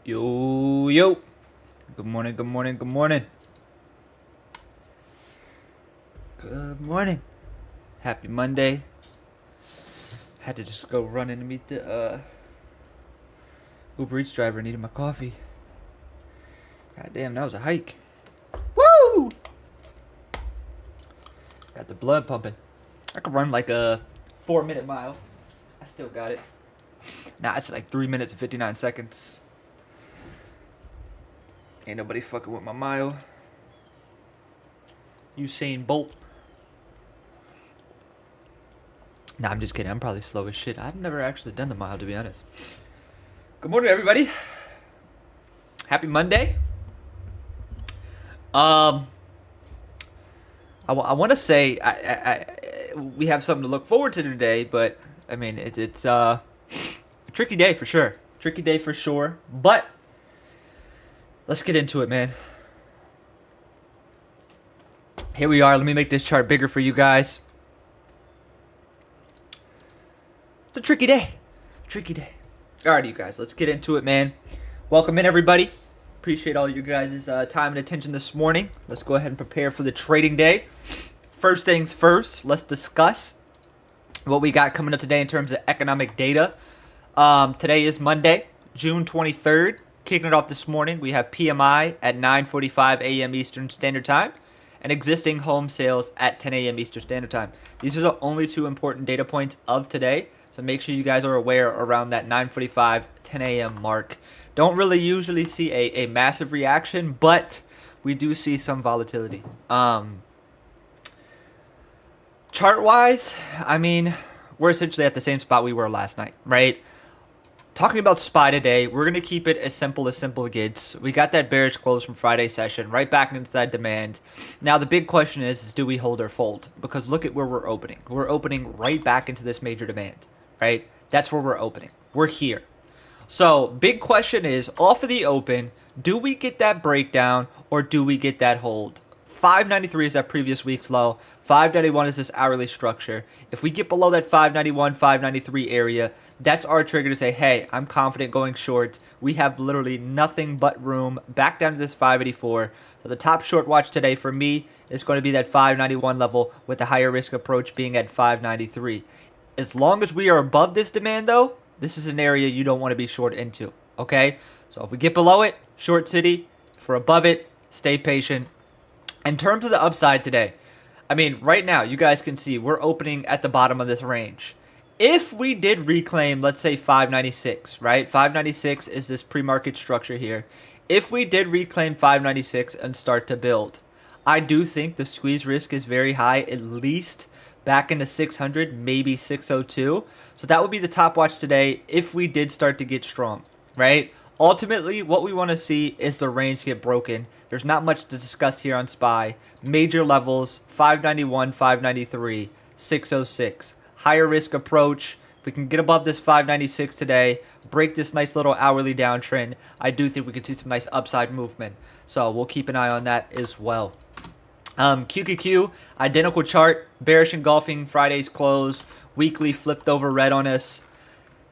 Yo, yo. Good morning, good morning, good morning. Good morning. Happy Monday. Had to just go run in to meet the Uber Eats driver. Needed my coffee. God damn, that was a hike. Woo! Got the blood pumping. I could run like a 4-minute mile. I still got it. Nah, it's like 3 minutes and 59 seconds. Ain't nobody fucking with my mile. Usain Bolt. Nah, I'm just kidding. I'm probably slow as shit. I've never actually done the mile, to be honest. Good morning, everybody. Happy Monday. I want to say we have something to look forward to today, but I mean it's a tricky day for sure. Tricky day for sure. But let's get into it, man. Here we are. Let me make this chart bigger for you guys. It's a tricky day. Tricky day. Alrighty, you guys. Let's get into it, man. Welcome in, everybody. Appreciate all you guys' time and attention this morning. Let's go ahead and prepare for the trading day. First things first, let's discuss what we got coming up today in terms of economic data. Today is Monday, June 23rd. Kicking it off this morning, we have PMI at 9:45 a.m. Eastern Standard Time and existing home sales at 10 a.m. Eastern Standard Time. These are the only two important data points of today, so make sure you guys are aware around that 9:45, 10 a.m. mark. Don't really usually see a massive reaction, but we do see some volatility. Chart-wise, I mean, we're essentially at the same spot we were last night, right? Talking about SPY today, we're going to keep it as simple gets. We got that bearish close from Friday's session, right back into that demand. Now, the big question is do we hold or fold? Because look at where we're opening. We're opening right back into this major demand, right? That's where we're opening. We're here. So, big question is, off of the open, do we get that breakdown or do we get that hold? 593 is that previous week's low. 591 is this hourly structure. If we get below that 591, 593 area, that's our trigger to say, hey, I'm confident going short. We have literally nothing but room back down to this 584. So the top short watch today for me is going to be that 591 level with the higher risk approach being at 593. As long as we are above this demand, though, this is an area you don't want to be short into, okay? So if we get below it, short city. If we're above it, stay patient. In terms of the upside today, I mean, right now, you guys can see we're opening at the bottom of this range. If we did reclaim, let's say 596, right? 596 is this pre-market structure here. If we did reclaim 596 and start to build, I do think the squeeze risk is very high, at least back into 600, maybe 602. So that would be the top watch today if we did start to get strong, right? Ultimately, what we want to see is the range get broken. There's not much to discuss here on SPY. Major levels, 591, 593, 606. Higher risk approach. If we can get above this 596 today, break this nice little hourly downtrend, I do think we could see some nice upside movement. So we'll keep an eye on that as well. QQQ, identical chart, bearish engulfing Friday's close, weekly flipped over red on us.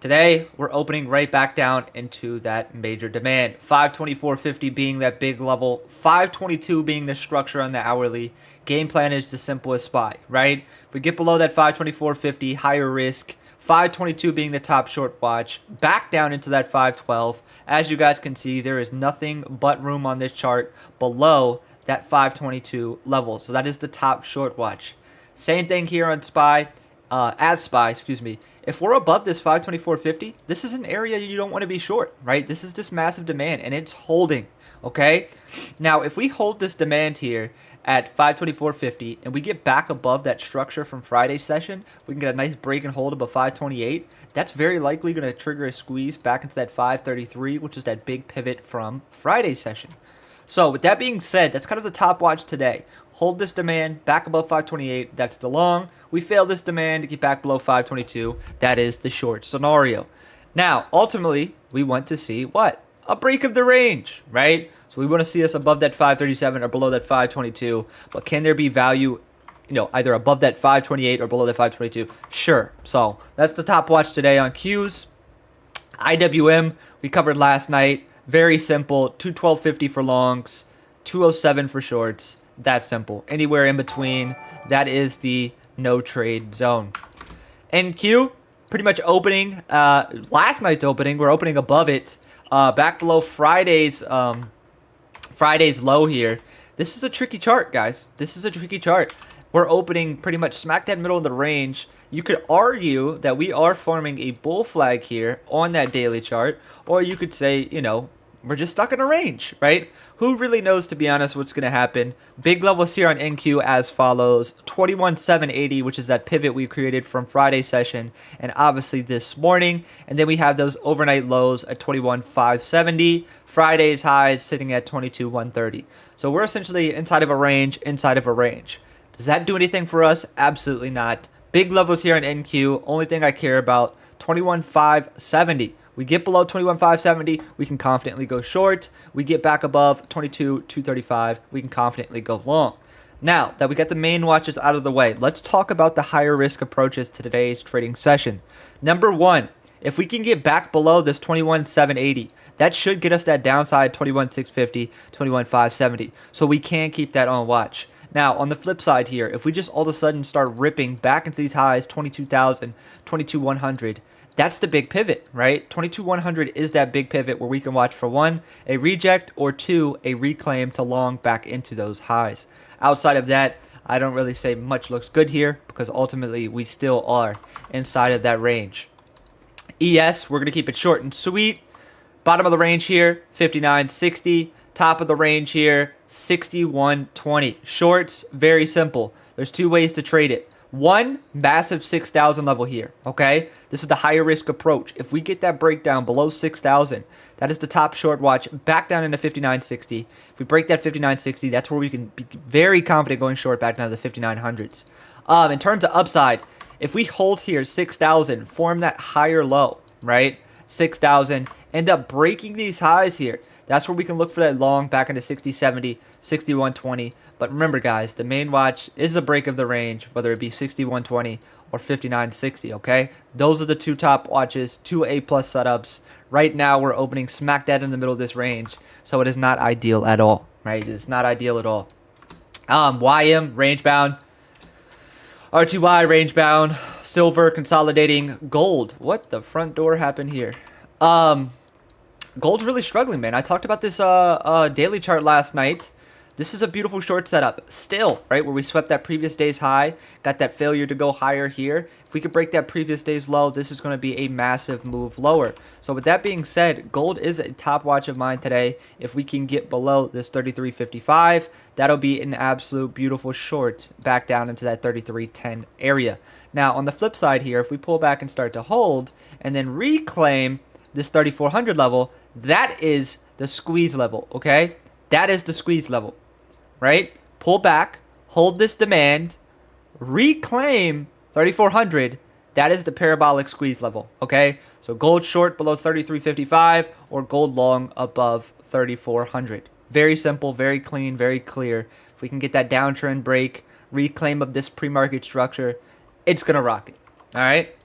Today, we're opening right back down into that major demand. 524.50 being that big level, 522 being the structure on the hourly. Game plan is the simple as SPY, right? If we get below that 524.50, higher risk. 522 being the top short watch, back down into that 512. As you guys can see, there is nothing but room on this chart below that 522 level. So that is the top short watch. Same thing here on SPY, excuse me. If we're above this 524.50, this is an area you don't want to be short, right? This is this massive demand, and it's holding, okay? Now, if we hold this demand here at 524.50 and we get back above that structure from Friday's session, we can get a nice break and hold above 528. That's very likely going to trigger a squeeze back into that 533, which is that big pivot from Friday's session. So with that being said, that's kind of the top watch today. Hold this demand back above 528. That's the long. We fail this demand to get back below 522. That is the short scenario. Now, ultimately, we want to see what? A break of the range, right? So we want to see us above that 537 or below that 522. But can there be value, either above that 528 or below that 522? Sure. So that's the top watch today on Qs. IWM, we covered last night. Very simple. 212.50 for longs, 207 for shorts. That simple. Anywhere in between, that is the no trade zone. NQ, pretty much opening. Last night's opening, we're opening above it. Back below Friday's low here. This is a tricky chart, guys. This is a tricky chart. We're opening pretty much smack dead middle of the range. You could argue that we are forming a bull flag here on that daily chart, or you could say, you know, we're just stuck in a range, right? Who really knows, to be honest, what's going to happen? Big levels here on NQ as follows. 21,780, which is that pivot we created from Friday's session and obviously this morning. And then we have those overnight lows at 21,570. Friday's highs sitting at 22,130. So we're essentially inside of a range, inside of a range. Does that do anything for us? Absolutely not. Big levels here on NQ. Only thing I care about, 21,570. We get below 21,570, we can confidently go short. We get back above 22,235, we can confidently go long. Now that we got the main watches out of the way, let's talk about the higher risk approaches to today's trading session. Number one, if we can get back below this 21,780, that should get us that downside 21,650, 21,570. So we can keep that on watch. Now, on the flip side here, if we just all of a sudden start ripping back into these highs, 22,000, 22,100, that's the big pivot, right? 22,100 is that big pivot where we can watch for one, a reject, or two, a reclaim to long back into those highs. Outside of that, I don't really say much looks good here because ultimately we still are inside of that range. ES, we're going to keep it short and sweet. Bottom of the range here, 59.60. Top of the range here, 61.20. Shorts, very simple. There's two ways to trade it. One, massive 6,000 level here, okay? This is the higher risk approach. If we get that breakdown below 6,000, that is the top short watch, back down into 59.60. If we break that 59.60, that's where we can be very confident going short back down to the 5900s. In terms of upside, if we hold here 6,000, form that higher low, right? 6,000, end up breaking these highs here. That's where we can look for that long back into 60.70, 61.20. But remember, guys, the main watch is a break of the range, whether it be 61.20 or 59.60, okay? Those are the two top watches, two A-plus setups. Right now, we're opening smack dead in the middle of this range, so it is not ideal at all, right? It's not ideal at all. YM, range bound. R2Y, range bound. Silver, consolidating. Gold. What the front door happened here? Gold's really struggling, man. I talked about this daily chart last night. This is a beautiful short setup still, right, where we swept that previous day's high, got that failure to go higher here. If we could break that previous day's low, this is going to be a massive move lower. So with that being said, gold is a top watch of mine today. If we can get below this 33.55, that'll be an absolute beautiful short back down into that 33.10 area. Now, on the flip side here, if we pull back and start to hold and then reclaim this 3,400 level, that is the squeeze level, okay? That is the squeeze level, right? Pull back, hold this demand, reclaim 3,400. That is the parabolic squeeze level, okay? So gold short below 33.55 or gold long above 3,400. Very simple, very clean, very clear. If we can get that downtrend break, reclaim of this pre-market structure, it's going to rock it, all right?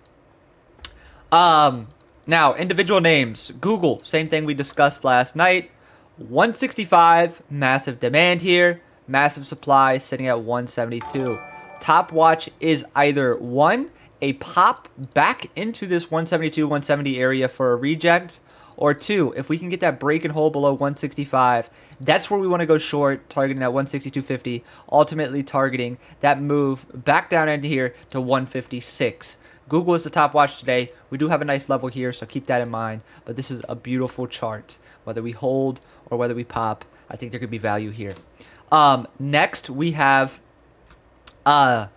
Now, individual names. Google, same thing we discussed last night. 165, massive demand here. Massive supply sitting at 172. Top watch is either one, a pop back into this 172, 170 area for a reject, or two, if we can get that break and hold below 165, that's where we want to go short, targeting that 162.50, ultimately targeting that move back down into here to 156. Google is the top watch today. We do have a nice level here, so keep that in mind. But this is a beautiful chart. Whether we hold or whether we pop, I think there could be value here. Next, we have... what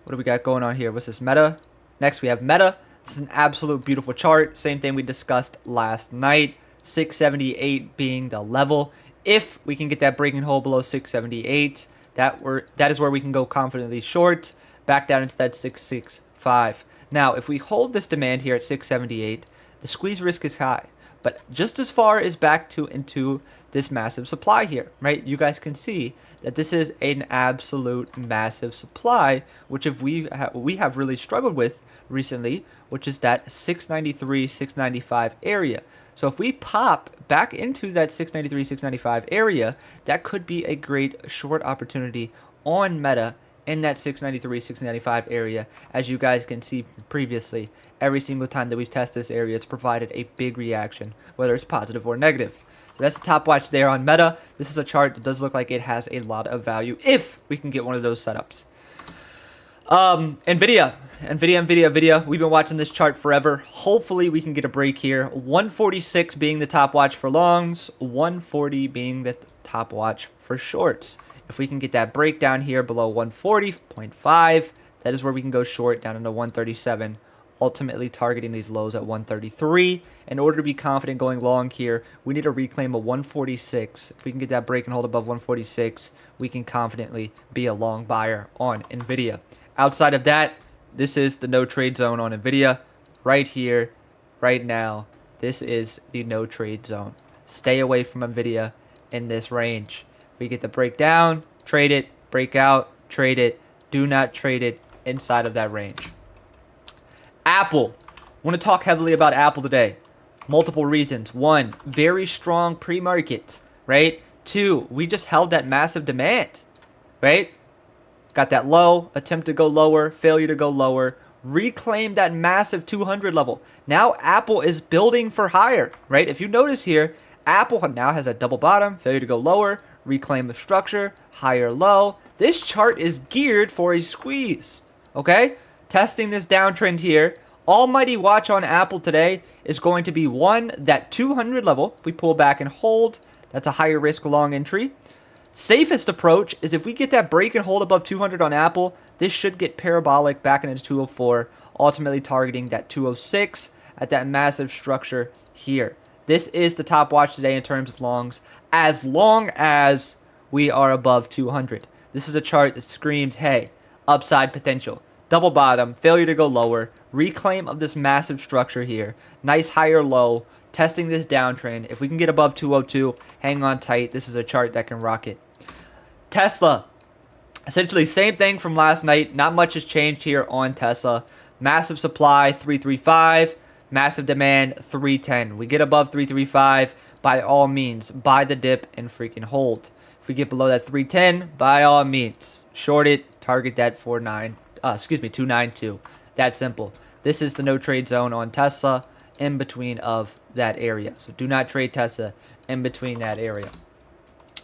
do we got going on here? What's this? Meta? Next, we have Meta. This is an absolute beautiful chart. Same thing we discussed last night. 678 being the level. If we can get that break and hold below 678, that is where we can go confidently short. Back down into that 665. Now, if we hold this demand here at 678, the squeeze risk is high. But just as far as back to into this massive supply here, right? You guys can see that this is an absolute massive supply, which if we have really struggled with recently, which is that 693, 695 area. So if we pop back into that 693, 695 area, that could be a great short opportunity on Meta in that 693, 695 area. As you guys can see previously, every single time that we've tested this area, it's provided a big reaction, whether it's positive or negative. So that's the top watch there on Meta. This is a chart that does look like it has a lot of value if we can get one of those setups. Nvidia. We've been watching this chart forever. Hopefully we can get a break here. 146 being the top watch for longs, 140 being the top watch for shorts. If we can get that breakdown here below 140.5, that is where we can go short down into 137, ultimately targeting these lows at 133. In order to be confident going long here, we need to reclaim a 146. If we can get that break and hold above 146, we can confidently be a long buyer on Nvidia. Outside of that, this is the no trade zone on Nvidia. Right here, right now, this is the no trade zone. Stay away from Nvidia in this range. If we get the breakdown, trade it, break out, trade it. Do not trade it inside of that range. Apple. Want to talk heavily about Apple today. Multiple reasons. One, very strong pre-market, right? Two, we just held that massive demand, right? Got that low, attempt to go lower, failure to go lower, reclaim that massive 200 level. Now Apple is building for higher, right? If you notice here, Apple now has a double bottom, failure to go lower, reclaim the structure, higher low. This chart is geared for a squeeze, okay? Testing this downtrend here. Almighty watch on Apple today is going to be one, that 200 level. If we pull back and hold, that's a higher risk long entry. Safest approach is if we get that break and hold above 200 on Apple, this should get parabolic back into 204, ultimately targeting that 206 at that massive structure here. This is the top watch today in terms of longs, as long as we are above 200. This is a chart that screams, hey, upside potential. Double bottom, failure to go lower, reclaim of this massive structure here, nice higher low, testing this downtrend. If we can get above 202, hang on tight. This is a chart that can rock it. Tesla, essentially same thing from last night. Not much has changed here on Tesla. Massive supply, 335. Massive demand, 310. We get above 335, by all means, buy the dip and freaking hold. If we get below that 310, by all means, short it, target that 292. That simple. This is the no trade zone on Tesla in between of that area. So do not trade Tesla in between that area.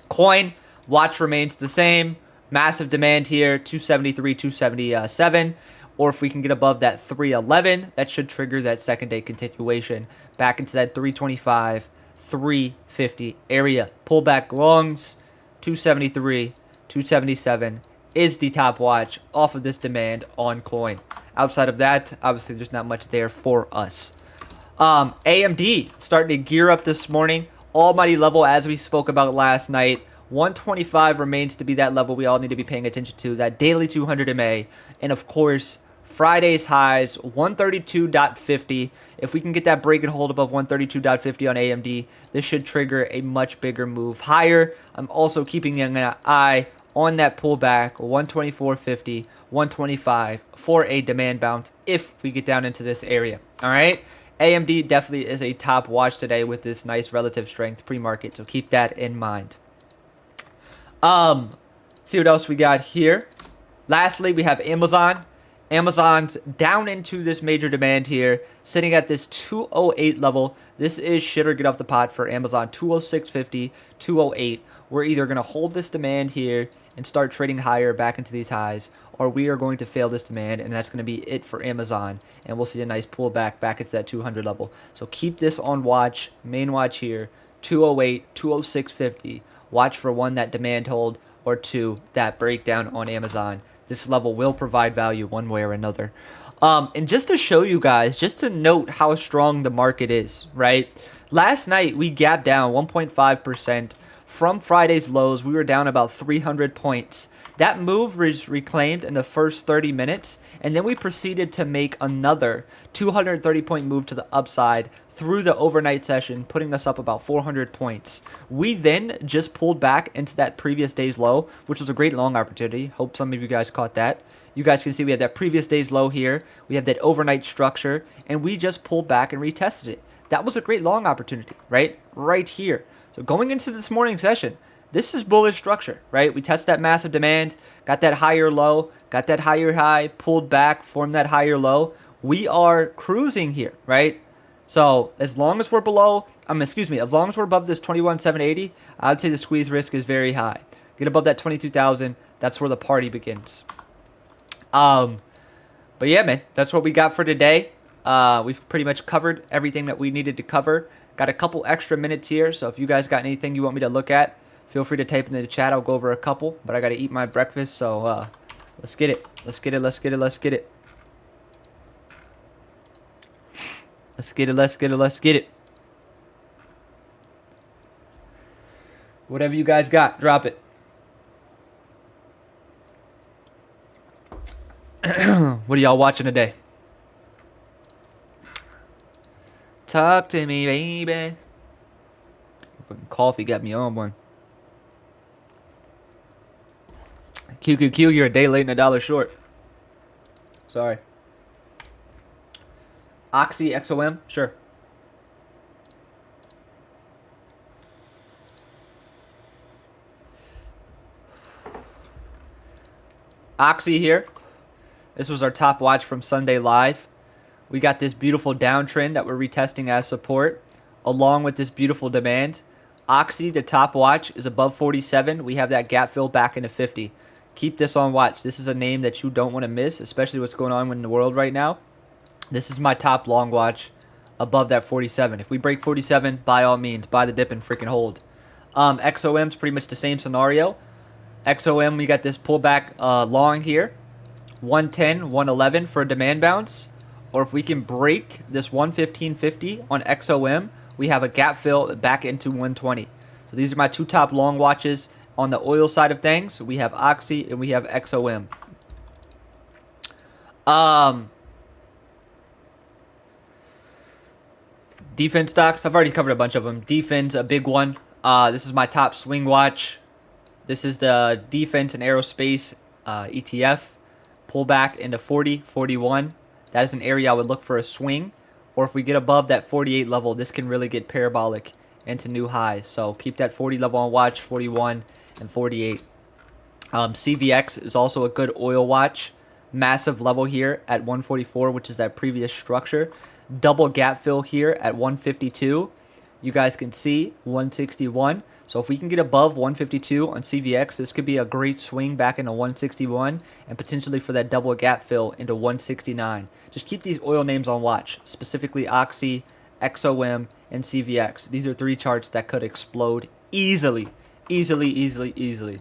Coin, watch remains the same. Massive demand here, 273, 277. Or if we can get above that 311, that should trigger that second day continuation back into that 325, 350 area. Pullback longs, 273, 277 is the top watch off of this demand on coin. Outside of that, obviously there's not much there for us. AMD starting to gear up this morning. Almighty level as we spoke about last night. 125 remains to be that level we all need to be paying attention to. That daily 200 MA. And of course, Friday's highs, 132.50. If we can get that break and hold above 132.50 on AMD, this should trigger a much bigger move higher. I'm also keeping an eye on that pullback, 124.50, 125 for a demand bounce if we get down into this area. All right. AMD definitely is a top watch today with this nice relative strength pre-market, so keep that in mind. See what else we got here. Lastly, we have Amazon. Amazon's down into this major demand here, sitting at this 208 level. This is shit or get off the pot for Amazon. 206.50, 208. We're either going to hold this demand here and start trading higher back into these highs, or we are going to fail this demand, and that's going to be it for Amazon, and we'll see a nice pullback back into that 200 level. So keep this on watch, main watch here, 208, 206.50. Watch for one, that demand hold, or two, that breakdown on Amazon. This level will provide value one way or another. And just to show you guys, just to note how strong the market is, right? Last night, we gapped down 1.5%. From Friday's lows, we were down about 300 points. That move was reclaimed in the first 30 minutes, and then we proceeded to make another 230-point move to the upside through the overnight session, putting us up about 400 points. We then just pulled back into that previous day's low, which was a great long opportunity. Hope some of you guys caught that. You guys can see we have that previous day's low here. We have that overnight structure, and we just pulled back and retested it. That was a great long opportunity, right? Right here. So going into this morning session, this is bullish structure, right? We test that massive demand, got that higher low, got that higher high, pulled back, formed that higher low. We are cruising here, right? So as long as we're below, as long as we're above this 21,780, I would say the squeeze risk is very high. Get above that 22,000, that's where the party begins. But yeah, man, that's what we got for today. We've pretty much covered everything that we needed to cover. Got a couple extra minutes here, so if you guys got anything you want me to look at, feel free to type in the chat. I'll go over a couple, but I got to eat my breakfast, so let's get it. Let's get it. Let's get it. Let's get it. Let's get it. Let's get it. Let's get it. Whatever you guys got, drop it. What are y'all watching today? Talk to me, baby. Fucking coffee got me on one. QQQ, you're a day late and $1 short. Sorry. Oxy XOM, sure. Oxy here. This was our top watch from Sunday Live. We got this beautiful downtrend that we're retesting as support, along with this beautiful demand. Oxy, the top watch, is above 47. We have that gap fill back into 50. Keep this on watch. This is a name that you don't want to miss, especially what's going on in the world right now. This is my top long watch above that 47. If we break 47, by all means, buy the dip and freaking hold. XOM's pretty much the same scenario. XOM, we got this pullback long here. 110, 111 for a demand bounce. Or if we can break this 115.50 on XOM, we have a gap fill back into 120. So these are my two top long watches. On the oil side of things, we have Oxy and we have XOM. Defense stocks, I've already covered a bunch of them. Defense, a big one. This is my top swing watch. This is the defense and aerospace ETF. Pull back into 40, 41. That is an area I would look for a swing. Or if we get above that 48 level, this can really get parabolic into new highs. So keep that 40 level on watch, 41 and 48. CVX is also a good oil watch. Massive level here at 144, which is that previous structure. Double gap fill here at 152. You guys can see 161. So if we can get above 152 on CVX, this could be a great swing back into 161 and potentially for that double gap fill into 169. Just keep these oil names on watch, specifically Oxy, XOM, and CVX. These are three charts that could explode easily. Easily.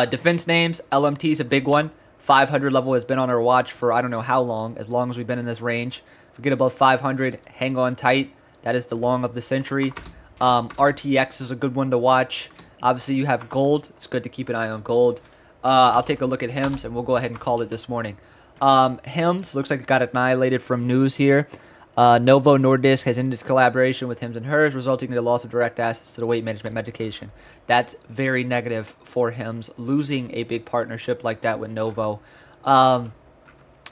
Defense names, LMT is a big one. 500 level has been on our watch for I don't know how long, as long as we've been in this range. If we get above 500, hang on tight. That is the long of the century. RTX is a good one to watch. Obviously, you have gold. It's good to keep an eye on gold. I'll take a look at HIMS, and we'll go ahead and call it this morning. HIMS looks like it got annihilated from news here. Novo Nordisk has ended its collaboration with Hims & Hers, resulting in the loss of direct access to the weight management medication. That's very negative for Hims, losing a big partnership like that with Novo.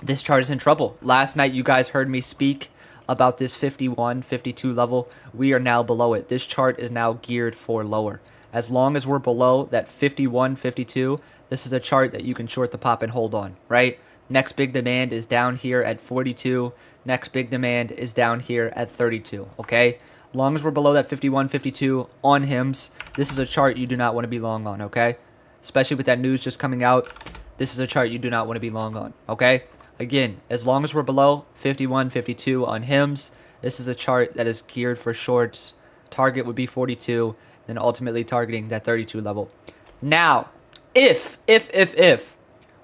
This chart is in trouble. Last night, you guys heard me speak about this 51, 52 level. We are now below it. This chart is now geared for lower. As long as we're below that 51, 52, this is a chart that you can short the pop and hold on, right? Next big demand is down here at 42. Next big demand is down here at 32, okay? As long as we're below that 51, 52 on HIMS, this is a chart you do not want to be long on, okay? Especially with that news just coming out, this is a chart you do not want to be long on, okay? Again, as long as we're below 51, 52 on HIMS, this is a chart that is geared for shorts. Target would be 42, and ultimately targeting that 32 level. Now, if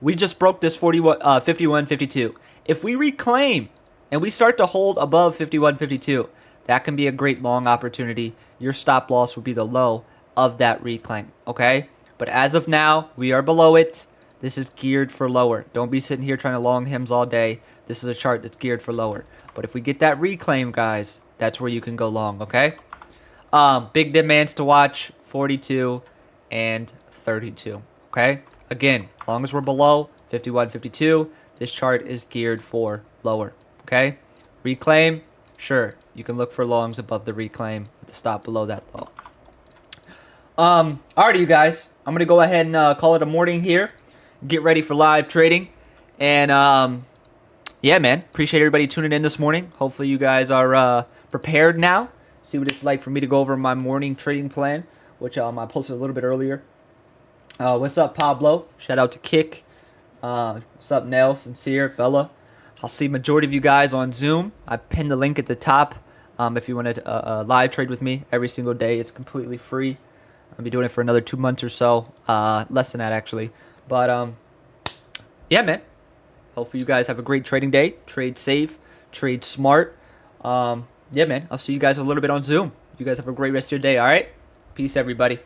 we just broke this 51, 52, if we reclaim and we start to hold above 51, 52, that can be a great long opportunity. Your stop loss would be the low of that reclaim, okay? But as of now, we are below it. This is geared for lower. Don't be sitting here trying to long HIMS all day. This is a chart that's geared for lower. But if we get that reclaim, guys, that's where you can go long, okay? Big demands to watch, 42 and 32, okay? Again, As long as we're below 51, 52, this chart is geared for lower. Okay? Reclaim, sure. You can look for longs above the reclaim with the stop below that low. Alrighty, you guys. I'm gonna go ahead and call it a morning here. Get ready for live trading. And yeah, man. Appreciate everybody tuning in this morning. Hopefully you guys are prepared now. See what it's like for me to go over my morning trading plan, which I posted a little bit earlier. What's up, Pablo? Shout out to Kick. What's up, Nell, Sincere, Bella? I'll see majority of you guys on Zoom. I pinned the link at the top. If you want to live trade with me every single day, it's completely free. I'll be doing it for another 2 months or so. Less than that, actually. But yeah, man. Hopefully you guys have a great trading day. Trade safe. Trade smart. Yeah, man. I'll see you guys a little bit on Zoom. You guys have a great rest of your day, all right? Peace, everybody.